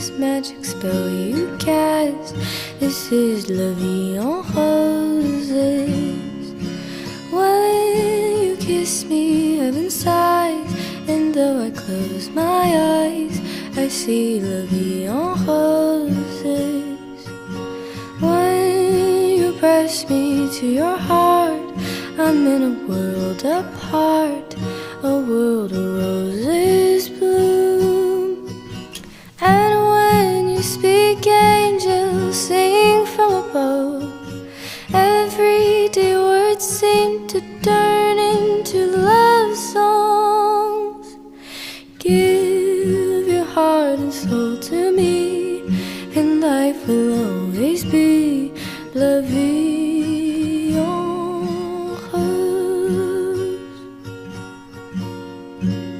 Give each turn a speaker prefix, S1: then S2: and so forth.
S1: this magic spell you cast. This is La Vie en Roses. When you kiss me, heaven sighs, and though I close my eyes, I see La Vie en Roses. When you press me to your heart, I'm in a world apart, a world of roses bloom. And when you speak, angels sing from above. Everyday words seem to turn into love songs. Give your heart and soul to